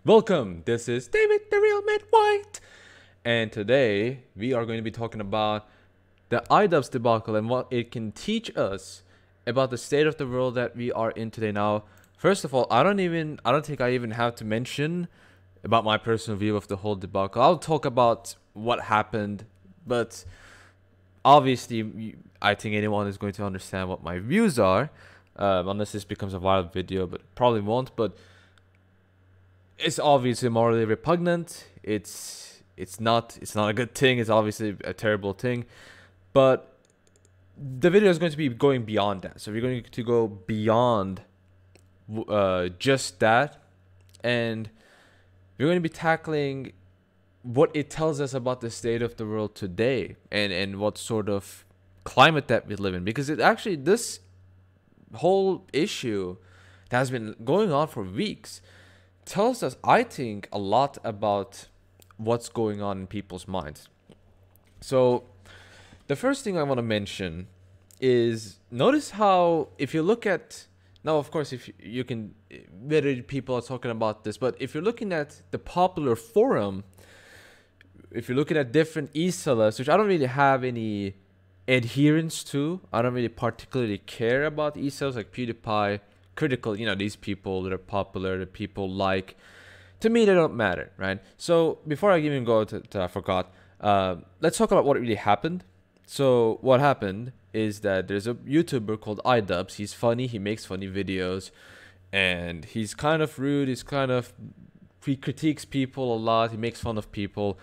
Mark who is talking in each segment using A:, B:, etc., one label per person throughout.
A: Welcome, this is David the Real Man White, and today we are going to be talking about the Idubbbz debacle and what it can teach us about the state of the world that we are in today. Now, first of all, I don't think I even have to mention about my personal view of the whole debacle. I'll talk about what happened, but obviously, I think anyone is going to understand what my views are, unless this becomes a viral video, but probably won't. But it's obviously morally repugnant. It's not a good thing. It's obviously a terrible thing, but the video is going to be going beyond that. So we're going to go beyond just that, and we're going to be tackling what it tells us about the state of the world today and what sort of climate that we live in, because it actually, this whole issue that has been going on for weeks tells us, I think, a lot about what's going on in people's minds. So the first thing I want to mention is, notice how, if you look at, now of course, if you can, whether people are talking about this, but if you're looking at the popular forum, if you're looking at different e-sellers, which I don't really have any adherence to, I don't really particularly care about e-sellers like PewDiePie, Critical, these people that are popular, that people like, to me they don't matter, right? So before I even go to I forgot, let's talk about what really happened. So what happened is that there's a YouTuber called Idubbbz. He's funny, he makes funny videos, and he's kind of rude, he critiques people a lot, he makes fun of people.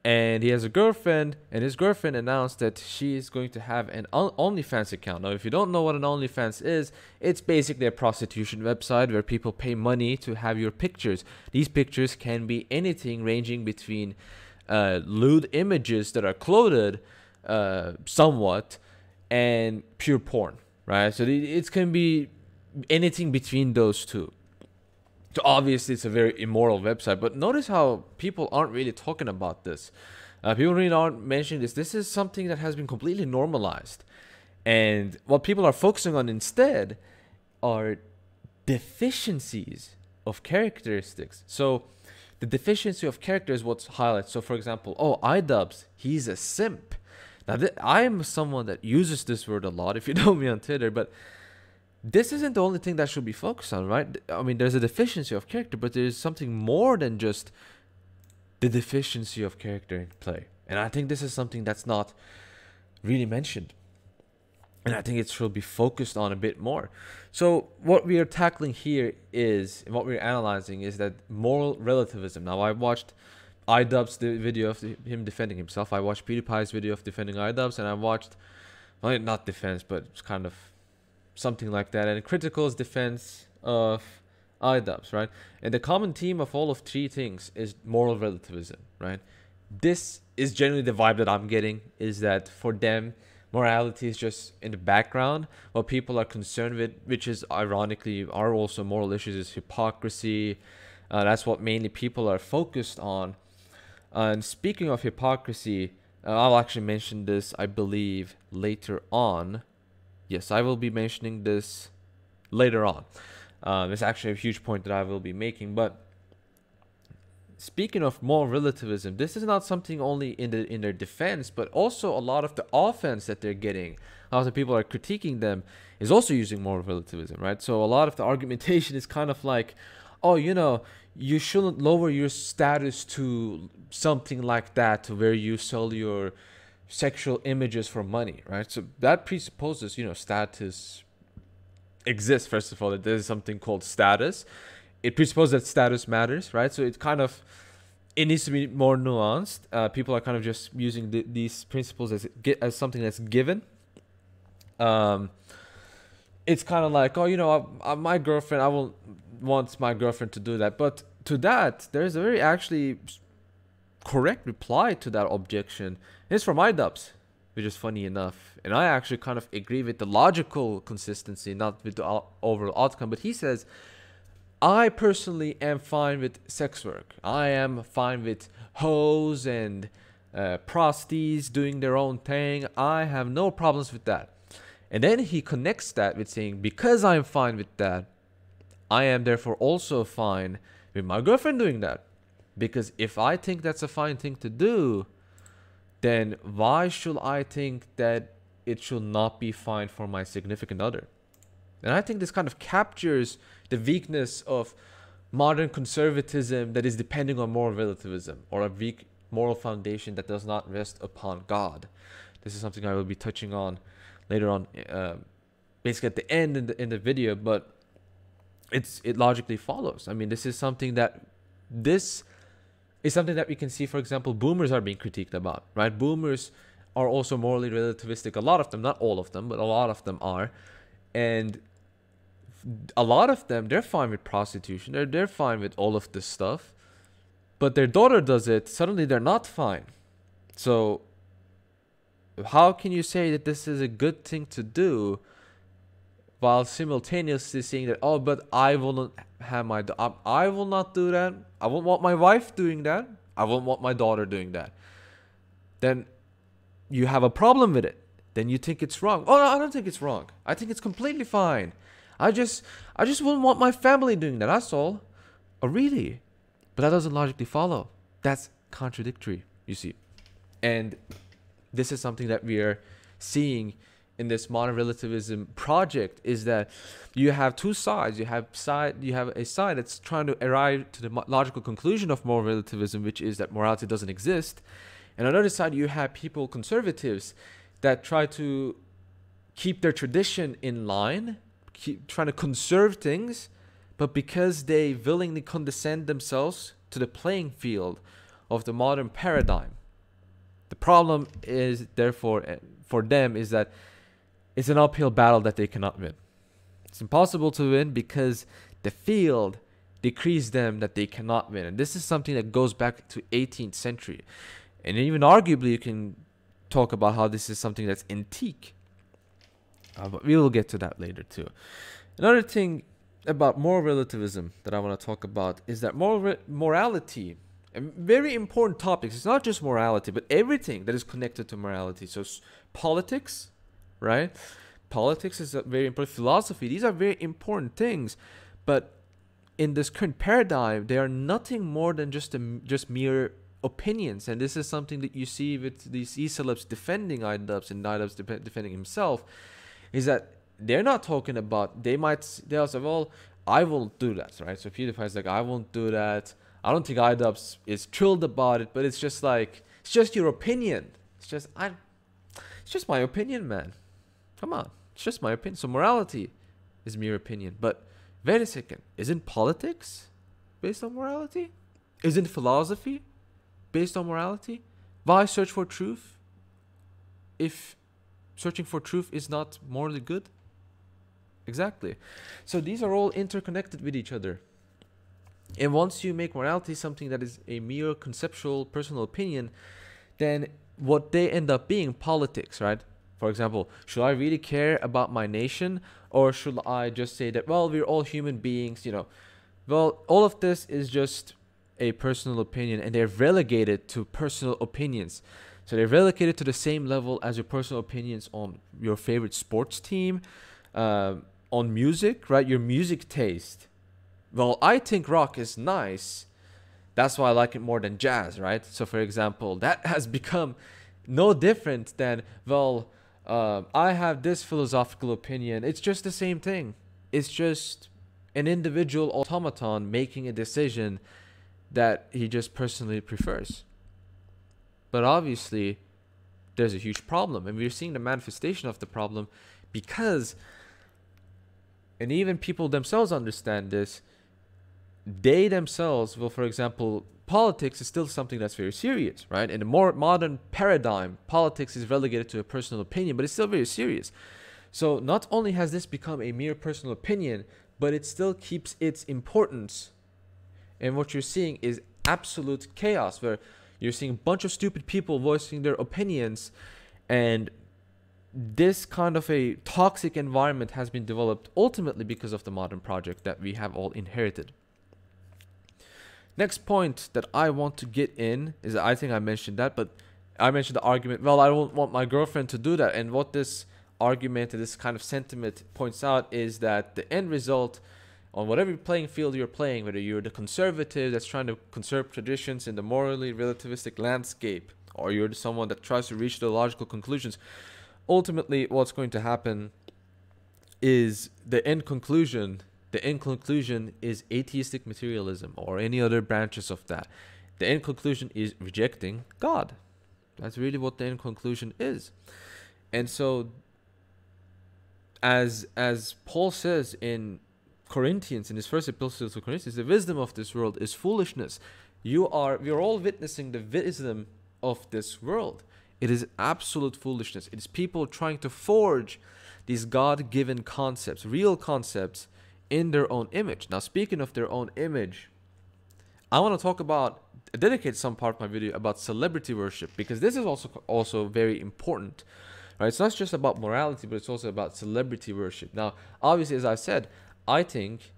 A: And he has a girlfriend, and his girlfriend announced that she is going to have an OnlyFans account. Now, if you don't know what an OnlyFans is, it's basically a prostitution website where people pay money to have your pictures. These pictures can be anything ranging between lewd images that are clothed somewhat and pure porn, right? So it can be anything between those two. So obviously, it's a very immoral website, but notice how people aren't really talking about this. People really aren't mentioning this. This is something that has been completely normalized. And what people are focusing on instead are deficiencies of characteristics. So the deficiency of character is what's highlighted. So for example, Idubbbz, he's a simp. Now, I am someone that uses this word a lot, if you know me on Twitter, but this isn't the only thing that should be focused on, right? I mean, there's a deficiency of character, but there's something more than just the deficiency of character in play. And I think this is something that's not really mentioned. And I think it should be focused on a bit more. So what we are tackling here is, and what we're analyzing is, that moral relativism. Now, I watched Idubbbz, the video of him defending himself. I watched PewDiePie's video of defending Idubbbz, and I watched, well, not defense, but it's kind of something like that, and Critical's defense of Idubbbz, right? And the common theme of all of three things is moral relativism, right? This is generally the vibe that I'm getting, is that for them, morality is just in the background. What people are concerned with, which is ironically are also moral issues, is hypocrisy. That's what mainly people are focused on. And speaking of hypocrisy, I'll actually mention this, I believe, later on. Yes, I will be mentioning this later on. It's actually a huge point that I will be making. But speaking of moral relativism, this is not something only in their defense, but also a lot of the offense that they're getting. A lot of the people are critiquing them is also using moral relativism, right? So a lot of the argumentation is kind of like, you shouldn't lower your status to something like that, to where you sell your sexual images for money, right? So that presupposes, status exists. First of all, that there's something called status. It presupposes that status matters, right? So it needs to be more nuanced. People are kind of just using these principles as something that's given. It's kind of like, my girlfriend, I will want my girlfriend to do that. But to that, there's a very actually correct reply to that objection. It's from Idubbbz, which is funny enough. And I actually kind of agree with the logical consistency, not with the overall outcome. But he says, I personally am fine with sex work. I am fine with hoes and prosties doing their own thing. I have no problems with that. And then he connects that with saying, because I'm fine with that, I am therefore also fine with my girlfriend doing that. Because if I think that's a fine thing to do, then why should I think that it should not be fine for my significant other? And I think this kind of captures the weakness of modern conservatism that is depending on moral relativism, or a weak moral foundation that does not rest upon God. This is something I will be touching on later on, basically at the end in the video, but it logically follows. I mean, this is something that we can see, for example, boomers are being critiqued about, right? Boomers are also morally relativistic. A lot of them, not all of them, but a lot of them are. And a lot of them, they're fine with prostitution. They're fine with all of this stuff. But their daughter does it, suddenly they're not fine. So how can you say that this is a good thing to do while simultaneously saying that, oh, but I will not have I will not do that. I won't want my wife doing that. I won't want my daughter doing that. Then you have a problem with it. Then you think it's wrong. Oh, no, I don't think it's wrong. I think it's completely fine. I just wouldn't want my family doing that. That's all. Oh, really? But that doesn't logically follow. That's contradictory, you see. And this is something that we are seeing in this modern relativism project, is that you have two sides. You have a side that's trying to arrive to the logical conclusion of moral relativism, which is that morality doesn't exist. And on the other side, you have people, conservatives, that try to keep their tradition in line, keep trying to conserve things, but because they willingly condescend themselves to the playing field of the modern paradigm. The problem is, therefore, for them, is that it's an uphill battle that they cannot win. It's impossible to win because the field decrees them that they cannot win. And this is something that goes back to 18th century. And even arguably, you can talk about how this is something that's antique. But we will get to that later too. Another thing about moral relativism that I want to talk about is that morality, a very important topic. It's not just morality, but everything that is connected to morality. So politics, right? Politics is a very important. Philosophy, these are very important things, but in this current paradigm, they are nothing more than just mere opinions. And this is something that you see with these e-celebs defending Idubbbz, and Idubbbz defending himself, is that they're not talking about, they'll say, well, I won't do that, right? So PewDiePie's like, I won't do that. I don't think Idubbbz is thrilled about it, but it's just like, it's just your opinion. It's just my opinion, man. Come on, it's just my opinion. So morality is mere opinion. But wait a second, isn't politics based on morality? Isn't philosophy based on morality? Why search for truth if searching for truth is not morally good? Exactly. So these are all interconnected with each other. And once you make morality something that is a mere conceptual personal opinion, then what they end up being, politics, right? For example, should I really care about my nation, or should I just say that, well, we're all human beings, you know? Well, all of this is just a personal opinion, and they're relegated to personal opinions. So they're relegated to the same level as your personal opinions on your favorite sports team, on music, right? Your music taste. Well, I think rock is nice. That's why I like it more than jazz, right? So, for example, that has become no different than, well, I have this philosophical opinion. It's just the same thing. It's just an individual automaton making a decision that he just personally prefers. But obviously, there's a huge problem. And we're seeing the manifestation of the problem because, and even people themselves understand this, they themselves will, for example, politics is still something that's very serious, right? In a more modern paradigm, politics is relegated to a personal opinion, but it's still very serious. So not only has this become a mere personal opinion, but it still keeps its importance. And what you're seeing is absolute chaos, where you're seeing a bunch of stupid people voicing their opinions, and this kind of a toxic environment has been developed ultimately because of the modern project that we have all inherited. Next point that I want to get in is, I think I mentioned that, but I mentioned the argument, well, I don't want my girlfriend to do that. And what this argument and this kind of sentiment points out is that the end result on whatever playing field you're playing, whether you're the conservative that's trying to conserve traditions in the morally relativistic landscape, or you're someone that tries to reach the logical conclusions, ultimately what's going to happen is the end conclusion is atheistic materialism or any other branches of that. The end conclusion is rejecting God. That's really what the end conclusion is. And so as Paul says in Corinthians, in his first epistle to Corinthians, the wisdom of this world is foolishness. We are all witnessing the wisdom of this world. It is absolute foolishness. It is people trying to forge these God-given concepts, real concepts, in their own image. Now, speaking of their own image, I want to dedicate some part of my video about celebrity worship, because this is also very important. Right? It's not just about morality, but it's also about celebrity worship. Now, obviously, as I said, I think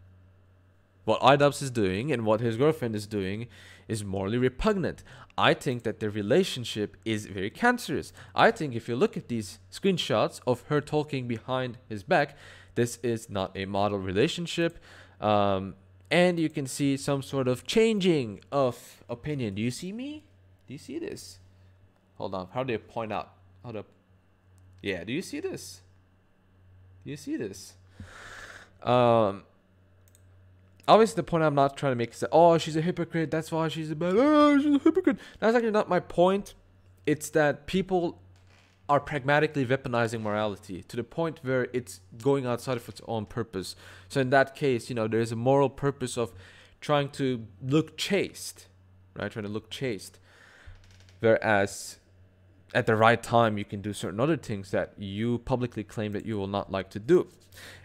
A: what Idubbbz is doing and what his girlfriend is doing is morally repugnant. I think that their relationship is very cancerous. I think if you look at these screenshots of her talking behind his back, this is not a model relationship. And you can see some sort of changing of opinion. Do you see me? Do you see this? Hold on. How do you point out? Yeah, do you see this? Do you see this? Obviously the point I'm not trying to make is that, oh, she's a hypocrite, that's why she's a hypocrite. That's actually not my point. It's that people are pragmatically weaponizing morality to the point where it's going outside of its own purpose. So in that case, there's a moral purpose of trying to look chaste, right? Trying to look chaste. Whereas at the right time, you can do certain other things that you publicly claim that you will not like to do.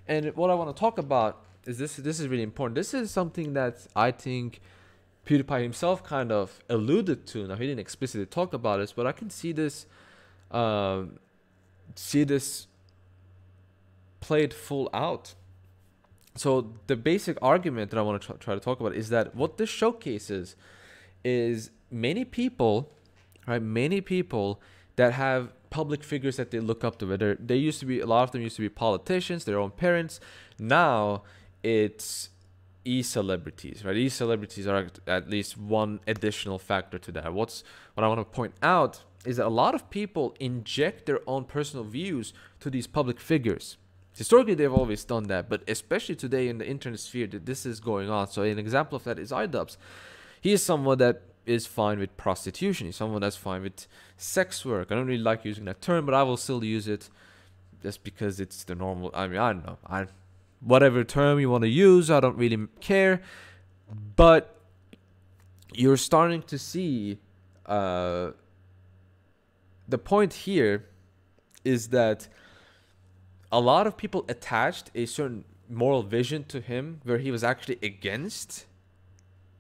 A: And what I want to talk about is this is really important. This is something that I think PewDiePie himself kind of alluded to. Now, he didn't explicitly talk about this, but I can see this played full out. So the basic argument that I want to try to talk about is that what this showcases is many people, right? Many people that have public figures that they look up to. Whether they used to be, a lot of them used to be politicians, their own parents. Now it's e-celebrities, right? E-celebrities are at least one additional factor to that. What I want to point out is that a lot of people inject their own personal views to these public figures. Historically, they've always done that, but especially today in the internet sphere, that this is going on. So an example of that is Idubbbz. He is someone that is fine with prostitution. He's someone that's fine with sex work. I don't really like using that term, but I will still use it just because it's the normal. I mean, I don't know. Whatever term you want to use, I don't really care. But you're starting to see the point here is that a lot of people attached a certain moral vision to him where he was actually against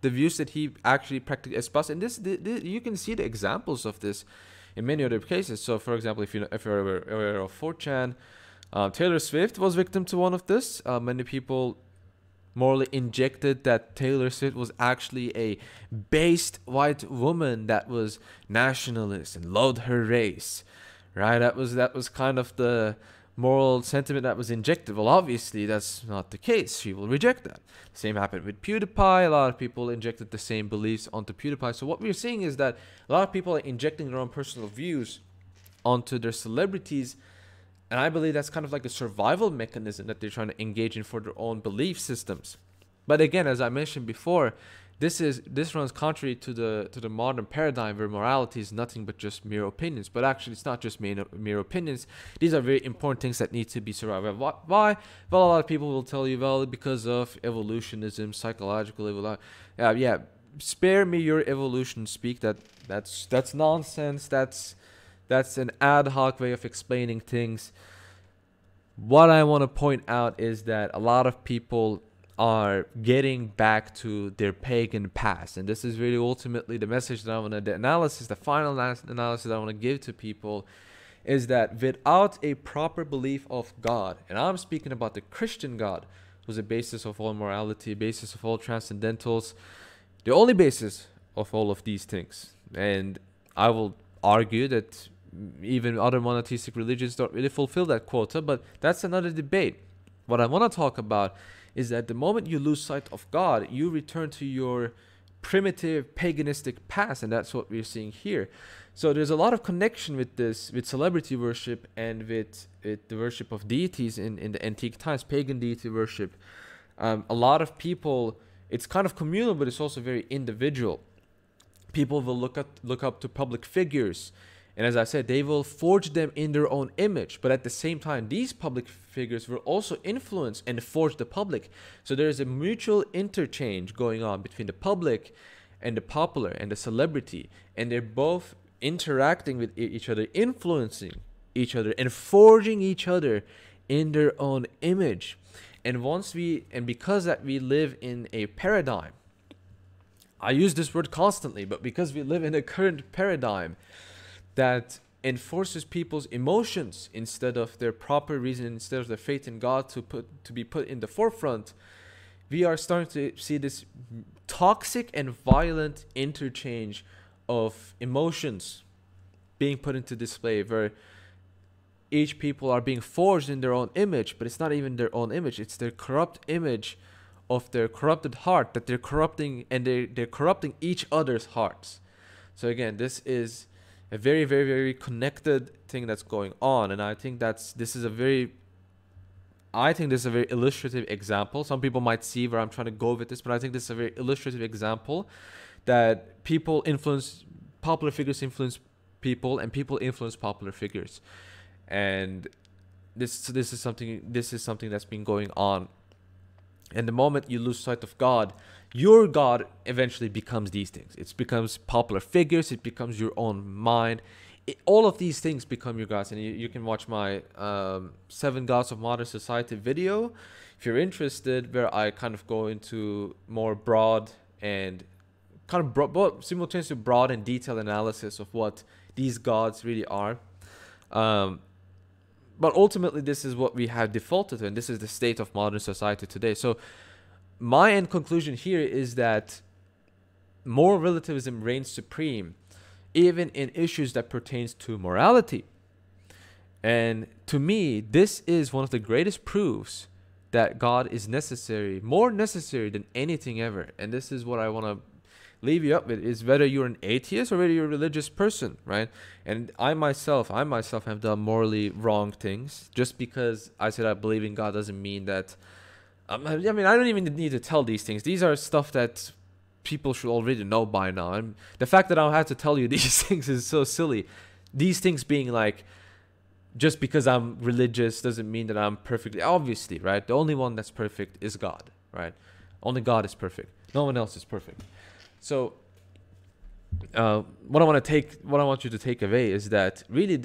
A: the views that he actually practically espoused. And this you can see the examples of this in many other cases. So, for example, if you're aware of 4chan, Taylor Swift was victim to one of this. Many people morally injected that Taylor Swift was actually a based white woman that was nationalist and loved her race, right? That was kind of the moral sentiment that was injected. Well, obviously that's not the case. She will reject that. Same happened with PewDiePie. A lot of people injected the same beliefs onto PewDiePie. So what we're seeing is that a lot of people are injecting their own personal views onto their celebrities, and I believe that's kind of like a survival mechanism that they're trying to engage in for their own belief systems. But again, as I mentioned before, this runs contrary to the modern paradigm where morality is nothing but just mere opinions. But actually, it's not just mere opinions. These are very important things that need to be survived. Why? Well, a lot of people will tell you, well, because of evolutionism, psychological evolution. Yeah. Spare me your evolution speak. That's nonsense. That's an ad hoc way of explaining things. What I want to point out is that a lot of people are getting back to their pagan past, and this is really ultimately the message that I want to, the final analysis that I want to give to people is that without a proper belief of God, and I'm speaking about the Christian God, who's the basis of all morality, basis of all transcendentals, the only basis of all of these things. And I will argue that even other monotheistic religions don't really fulfill that quota, but that's another debate. What I want to talk about is that the moment you lose sight of God, you return to your primitive paganistic past, and that's what we're seeing here. So there's a lot of connection with this, with celebrity worship and with the worship of deities in the antique times, pagan deity worship. A lot of people, it's kind of communal, but it's also very individual. People will look up to public figures, and as I said, they will forge them in their own image. But at the same time, these public figures will also influence and forge the public. So there is a mutual interchange going on between the public and the popular and the celebrity, and they're both interacting with each other, influencing each other, and forging each other in their own image. And because that we live in a paradigm, I use this word constantly, but because we live in a current paradigm that enforces people's emotions instead of their proper reason, instead of their faith in God to be put in the forefront, we are starting to see this toxic and violent interchange of emotions being put into display, where each people are being forged in their own image, but it's not even their own image, it's their corrupt image of their corrupted heart that they're corrupting, and they're corrupting each other's hearts. So again, this is a very, very, very connected thing that's going on, and I think this is a very illustrative example. Some people might see where I'm trying to go with this, but I think this is a very illustrative example that popular figures influence people, and people influence popular figures. And this is something that's been going on. And the moment you lose sight of God, your God eventually becomes these things. It becomes popular figures. It becomes your own mind. All of these things become your gods. And you can watch my 7 Gods of Modern Society video if you're interested, where I kind of go into more broad and simultaneously broad and detailed analysis of what these gods really are. But ultimately, this is what we have defaulted to, and this is the state of modern society today. So my end conclusion here is that moral relativism reigns supreme, even in issues that pertains to morality. And to me, this is one of the greatest proofs that God is necessary, more necessary than anything ever. And this is what I want to leave you up with, is whether you're an atheist or whether you're a religious person, right? And I myself have done morally wrong things. Just because I said I believe in God doesn't mean that I don't even need to tell these things. These are stuff that people should already know by now, and the fact that I have to tell you these things is so silly. These things being like, just because I'm religious doesn't mean that I'm perfectly, obviously, right? The only one that's perfect is God, right? Only God is perfect. No one else is perfect. So what I want you to take away is that really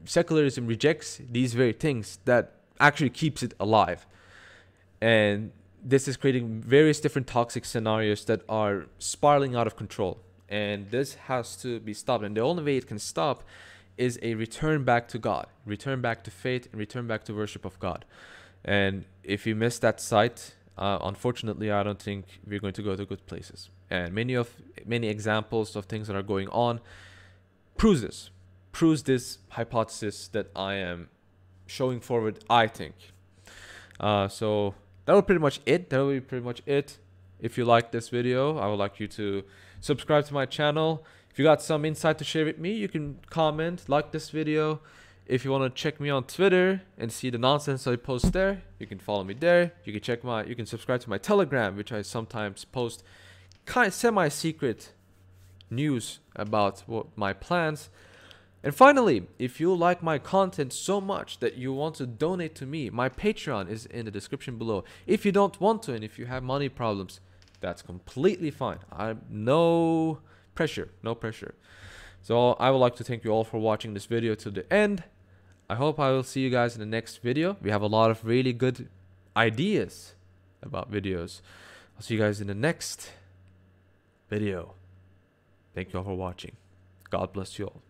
A: secularism rejects these very things that actually keeps it alive. And this is creating various different toxic scenarios that are spiraling out of control. And this has to be stopped. And the only way it can stop is a return back to God, return back to faith, and return back to worship of God. And if you miss that sight, unfortunately, I don't think we're going to go to good places. And many examples of things that are going on proves this hypothesis that I am showing forward, I think. So that will pretty much it. If you like this video, I would like you to subscribe to my channel. If you got some insight to share with me, you can comment, like this video. If you want to check me on Twitter and see the nonsense I post there, you can follow me there. You can subscribe to my Telegram, which I sometimes post kind of semi-secret news about my plans. And finally, if you like my content so much that you want to donate to me, my Patreon is in the description below. If you don't want to, and if you have money problems, that's completely fine. No pressure. So I would like to thank you all for watching this video to the end. I hope I will see you guys in the next video. We have a lot of really good ideas about videos. I'll see you guys in the next video. Thank you all for watching. God bless you all.